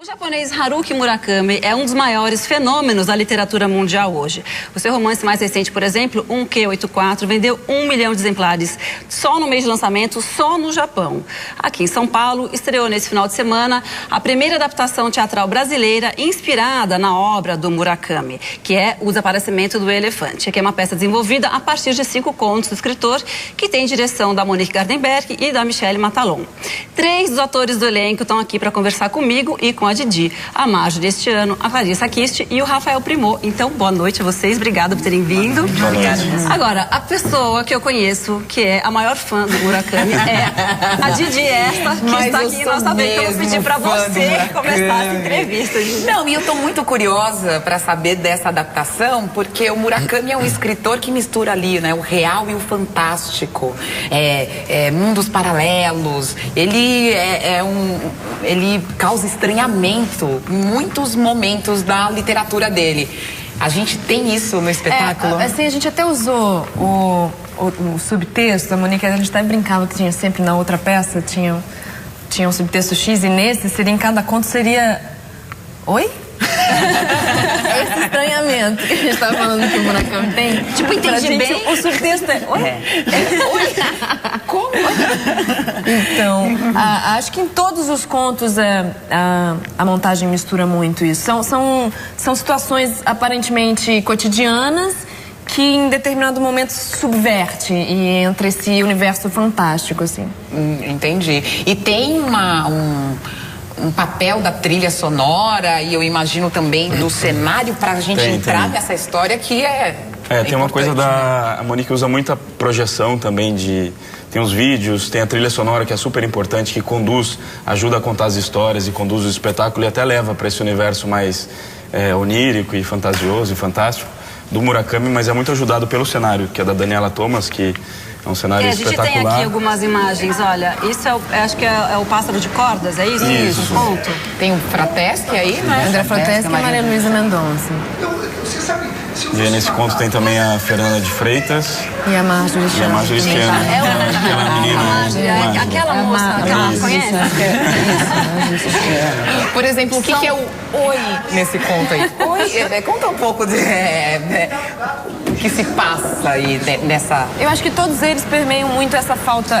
O japonês Haruki Murakami é um dos maiores fenômenos da literatura mundial hoje. O seu romance mais recente, por exemplo, 1Q84, vendeu 1 milhão de exemplares só no mês de lançamento, só no Japão. Aqui em São Paulo, estreou nesse final de semana a primeira adaptação teatral brasileira inspirada na obra do Murakami, que é O Desaparecimento do Elefante, que é uma peça desenvolvida a partir de 5 contos do escritor, que tem direção da Monique Gardenberg e da Michele Matalon. 3 dos atores do elenco estão aqui para conversar comigo e com a Didi, a Marjorie este ano, a Clarissa Kist e o Rafael Primô. Então, boa noite a vocês, obrigada por terem vindo. Agora, a pessoa que eu conheço, que é a maior fã do Murakami, é a Didi esta, que está aqui em nossa vez. Então, eu vou pedir para você começar essa entrevista, Didi. Não, e eu estou muito curiosa para saber dessa adaptação, porque o Murakami é um escritor que mistura ali, né, o real e o fantástico, mundos paralelos. Ele ele causa estranhamento em muitos momentos da literatura dele. A gente tem isso no espetáculo? Assim, a gente até usou o subtexto, a Monique, a gente até brincava que tinha sempre na outra peça, tinha um subtexto X, e nesse seria, em cada conto seria... Oi? Esse estranhamento que a gente estava falando que o Murakami tem. Tipo, entendi bem. O subtexto é... Oi? Oi? Como? Então, acho que em todos os contos a montagem mistura muito isso. São situações aparentemente cotidianas que em determinado momento subverte e entra esse universo fantástico, assim. Entendi. E tem um papel da trilha sonora e eu imagino também do cenário para a gente entrar nessa história que tem uma coisa a Monique usa muita projeção também tem os vídeos, tem a trilha sonora que é super importante, que ajuda a contar as histórias e conduz o espetáculo e até leva para esse universo mais onírico e fantasioso e fantástico do Murakami, mas é muito ajudado pelo cenário, que é da Daniela Thomas, que é um cenário espetacular. A gente tem aqui algumas imagens, olha, isso acho que é o Pássaro de Cordas, é isso? Isso. Um ponto. Tem o Frateschi aí, né? André Frateschi e Maria Luísa Mendonça. E aí nesse conto tem também a Fernanda de Freitas. E a Marjorie Chan. E a Marjorie Chan. Aquela menina. Aquela moça que ela conhece. Por exemplo, o que é o oi nesse conto aí? Oi, conta um pouco o que se passa aí nessa... Eu acho que todos eles permeiam muito essa falta,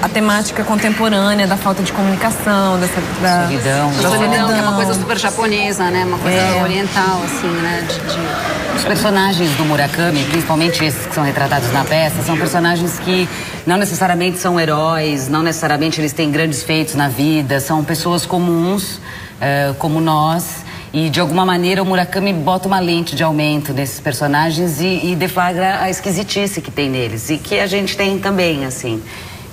a temática contemporânea da falta de comunicação, da solidão. Solidão, que é uma coisa super japonesa, né? Uma coisa oriental, assim, né? Os personagens do Murakami, principalmente esses que são retratados na peça, são personagens que não necessariamente são heróis, não necessariamente eles têm grandes feitos na vida, são pessoas comuns, como nós. E, de alguma maneira, o Murakami bota uma lente de aumento nesses personagens e deflagra a esquisitice que tem neles. E que a gente tem também, assim.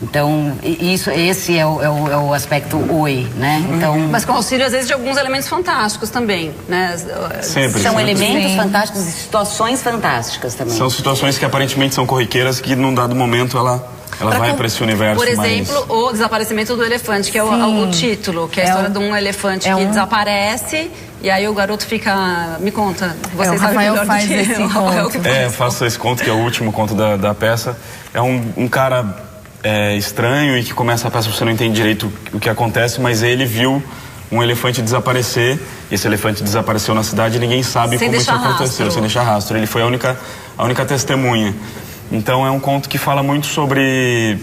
Então, esse é o aspecto oi, né? Então, mas com auxílio, às vezes, de alguns elementos fantásticos também, né? São elementos fantásticos e situações fantásticas também. São situações que aparentemente são corriqueiras, que num dado momento ela vai para esse universo. Por exemplo, o Desaparecimento do Elefante, que é o título, que é a história de um elefante que desaparece. E aí o garoto fica... Me conta, vocês sabem melhor do que esse conto. Eu faço esse conto, que é o último conto da peça. É um cara estranho e que começa a peça, você não entende direito o que acontece, mas ele viu um elefante desaparecer. Esse elefante desapareceu na cidade e ninguém sabe como isso aconteceu, sem deixar rastro. Ele foi a única testemunha. Então é um conto que fala muito sobre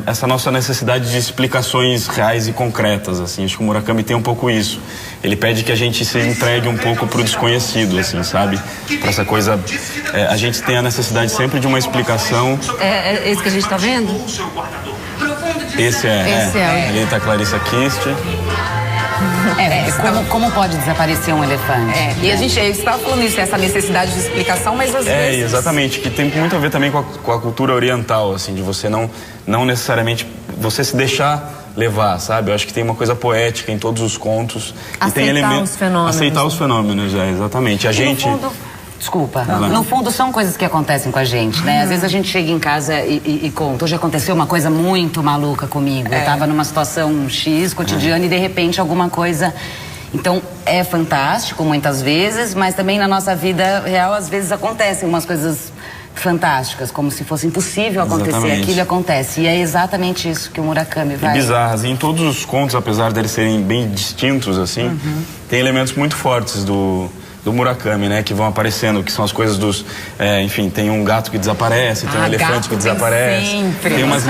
essa nossa necessidade de explicações reais e concretas, assim. Acho que o Murakami tem um pouco isso. Ele pede que a gente se entregue um pouco pro desconhecido, assim, sabe? Pra essa coisa... a gente tem a necessidade sempre de uma explicação. É esse que a gente tá vendo? Esse é. Ali tá a Clarissa Kist. Como pode desaparecer um elefante? E a gente estava falando isso, essa necessidade de explicação, mas às vezes... Exatamente, que tem muito a ver também com a cultura oriental, assim, de você não necessariamente, você se deixar levar, sabe? Eu acho que tem uma coisa poética em todos os contos. Aceitar os fenômenos. Aceitar os fenômenos, exatamente. A gente... Desculpa. No fundo, são coisas que acontecem com a gente, né? Às vezes a gente chega em casa e conta. Hoje aconteceu uma coisa muito maluca comigo. Eu tava numa situação X, cotidiana, e de repente alguma coisa... Então, é fantástico muitas vezes, mas também na nossa vida real, às vezes acontecem umas coisas fantásticas, como se fosse impossível acontecer. Exatamente. Aquilo acontece. E é exatamente isso que o Murakami vai... E bizarras. E em todos os contos, apesar deles serem bem distintos, assim, tem elementos muito fortes do Murakami, né? Que vão aparecendo, que são as coisas dos... enfim, tem um gato que desaparece, tem um elefante que desaparece. Tem umas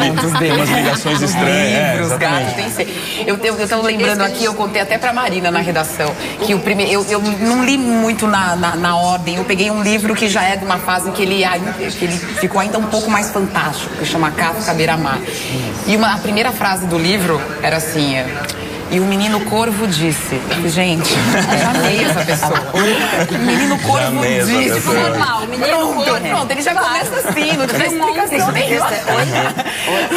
ligações estranhas. Livros, gatos, tem sempre. Eu tô lembrando aqui, eu contei até pra Marina na redação, que eu não li muito na ordem. Eu peguei um livro que já é de uma fase que ele ficou ainda um pouco mais fantástico, que chama Kafka à beira-mar. E a primeira frase do livro era assim... E o menino corvo disse, gente, eu já amei essa pessoa. O menino corvo disse. Tipo, normal, o menino corvo. Pronto, ele já começa assim, não tem explicação nenhuma.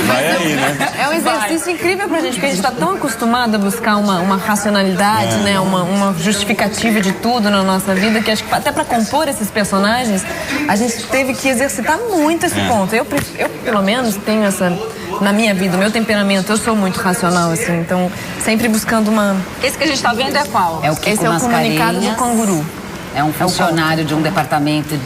Vai aí, né? É um exercício incrível pra gente, porque a gente tá tão acostumado a buscar uma racionalidade, né? Uma justificativa de tudo na nossa vida, que acho que até pra compor esses personagens, a gente teve que exercitar muito esse ponto. Eu, pelo menos, tenho essa... Na minha vida, o meu temperamento, eu sou muito racional, assim, então sempre buscando uma... Esse que a gente tá vendo é qual? É o Kiko Esse é o comunicado do canguru. É um funcionário de um departamento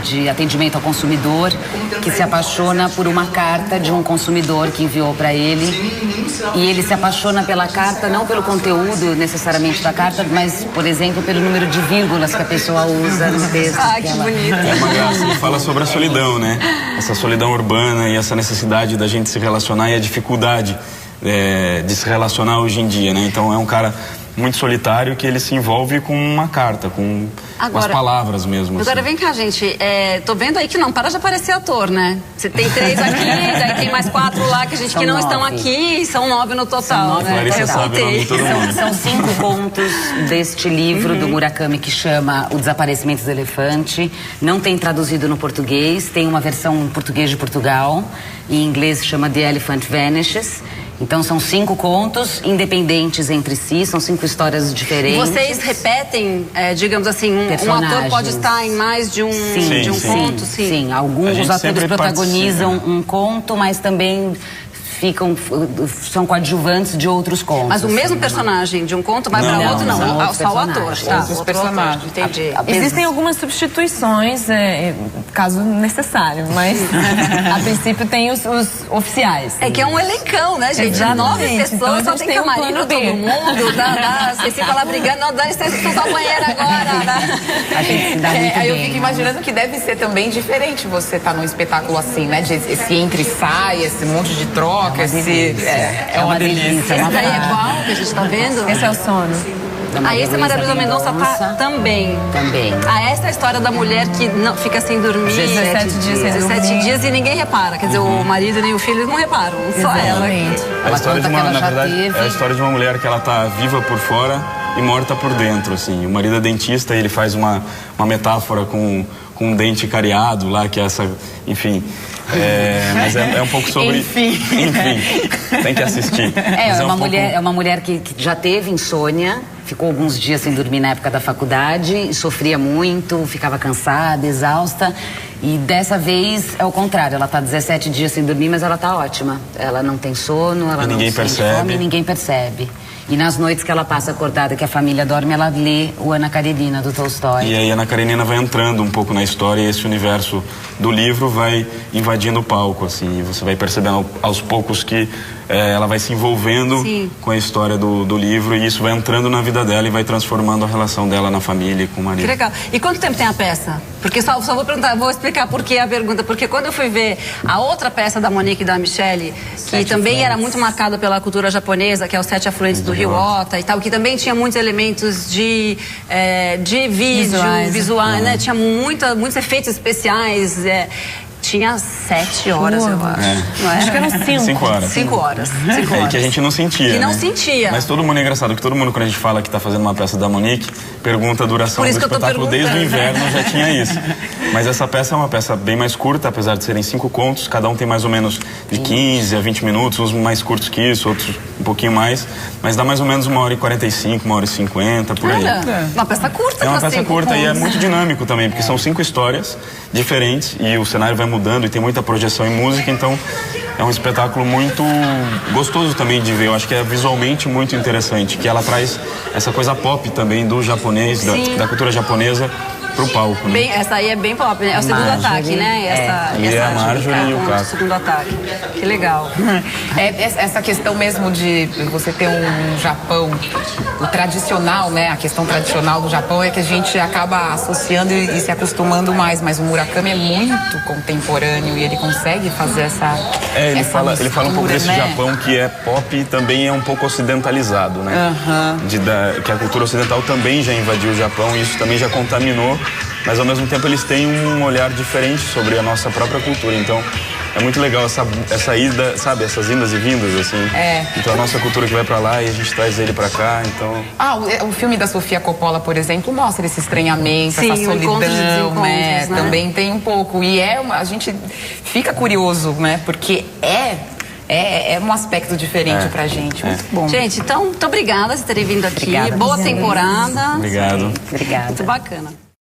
de atendimento ao consumidor que se apaixona por uma carta de um consumidor que enviou para ele. E ele se apaixona pela carta, não pelo conteúdo necessariamente da carta, mas, por exemplo, pelo número de vírgulas que a pessoa usa no texto. Ai, que bonito. É uma graça, ele fala sobre a solidão, né? Essa solidão urbana e essa necessidade da gente se relacionar e a dificuldade de se relacionar hoje em dia, né? Então é um cara muito solitário que ele se envolve com uma carta, com as palavras mesmo. Agora assim. vem cá, gente, tô vendo aí que não para de aparecer ator, né? Você tem 3 aqui, daí tem mais 4 lá que São não 9. estão aqui, são 9 no total, né? Larissa Eu sabe o nome de todo mundo. São 5 contos deste livro do Murakami que chama O Desaparecimento do Elefante. Não tem traduzido no português, tem uma versão em português de Portugal. Em inglês chama The Elephant Vanishes. Então são 5 contos independentes entre si, são 5 histórias diferentes. Vocês repetem, digamos assim, um ator pode estar em mais de um conto? Sim, alguns os atores protagonizam um conto, mas também são coadjuvantes de outros contos. Mas o mesmo personagem de um conto vai para outro, não. Só o ator, tá? Outros personagens. Entendi. Existem algumas substituições, caso necessário, mas a princípio tem os oficiais. É que é um elencão, né, gente? Já 9 pessoas, então só tem camarim pra todo mundo. Vocês ficam lá brigando, não, dá licença, vocês estão banheiro agora. Né? A gente se dá muito Aí eu bem. fico imaginando que deve ser também diferente você estar num espetáculo assim, né? Esse entra e sai, esse monte de troca, é uma delícia. Esse daí é qual que a gente tá vendo? Esse é o sono. Esse Maria Luísa Mendonça tá também. Também. Essa é a história da mulher que não fica sem dormir. 17 dias sem 17 dormir. dias e ninguém repara. Quer dizer, o marido nem o filho não reparam. Só ela. Exatamente. É a história de conta que uma, ela na já verdade, teve. é a história de uma mulher que ela tá viva por fora e morta por dentro, assim. O marido é dentista e ele faz uma metáfora com um dente cariado lá, que é essa, enfim... mas é um pouco sobre... Enfim, tem que assistir. Mas É uma mulher que já teve insônia, ficou alguns dias sem dormir na época da faculdade, sofria muito, ficava cansada, exausta. E dessa vez é o contrário, ela tá 17 dias sem dormir, mas ela tá ótima. Ela não tem sono, ela não sente fome, ninguém percebe. E nas noites que ela passa acordada, que a família dorme, ela lê o Ana Karenina, do Tolstói. E aí a Ana Karenina vai entrando um pouco na história e esse universo do livro vai invadindo o palco, assim. E você vai percebendo aos poucos que ela vai se envolvendo com a história do livro e isso vai entrando na vida dela e vai transformando a relação dela na família e com o marido. Que legal. E quanto tempo tem a peça? Porque só vou perguntar, vou explicar por que a pergunta. Porque quando eu fui ver a outra peça da Monique e da Michele, que também era muito marcada pela cultura japonesa, que é os 7 afluentes do Rio Ota e tal, que também tinha muitos elementos de vídeo, visuais, né? Tinha muitos efeitos especiais. Tinha 7 horas, eu acho. Não é? Acho que eram 5. 5 horas. 5 horas. 5 É horas. que a gente não sentia. Que não né? sentia. Mas todo mundo é engraçado, que todo mundo, quando a gente fala que tá fazendo uma peça da Monique, pergunta a duração do espetáculo. Desde o inverno já tinha isso. Mas essa peça é uma peça bem mais curta, apesar de serem 5 contos. Cada um tem mais ou menos de 15 a 20 minutos, uns mais curtos que isso, outros um pouquinho mais. Mas dá mais ou menos 1h45, 1h50, por aí. Uma peça curta. É uma peça curta e é muito dinâmico também, porque são 5 histórias diferentes e o cenário vai mudando e tem muita projeção em música, então é um espetáculo muito gostoso também de ver. Eu acho que é visualmente muito interessante, que ela traz essa coisa pop também do japonês, da cultura japonesa, pro palco, né? Bem, essa aí é bem pop, né? É o segundo ataque, né? E a Marjorie e o Caco. O segundo ataque. Que legal. Essa questão mesmo de você ter um Japão, o tradicional, né? A questão tradicional do Japão é que a gente acaba associando e se acostumando mais, mas o Murakami é muito contemporâneo e ele consegue fazer essa ele fala um pouco desse né? Japão que é pop e também é um pouco ocidentalizado, né? Que a cultura ocidental também já invadiu o Japão e isso também já contaminou, mas ao mesmo tempo eles têm um olhar diferente sobre a nossa própria cultura. Então é muito legal essa ida, sabe? Essas indas e vindas, assim. Então a nossa cultura que vai pra lá e a gente traz ele pra cá, então... o filme da Sofia Coppola, por exemplo, mostra esse estranhamento, essa solidão, né? Também tem um pouco. E a gente fica curioso, né? Porque é um aspecto diferente pra gente. Muito bom. Gente, então, muito obrigada por terem vindo aqui. Obrigada. Boa temporada. Obrigado. Obrigada. Muito bacana.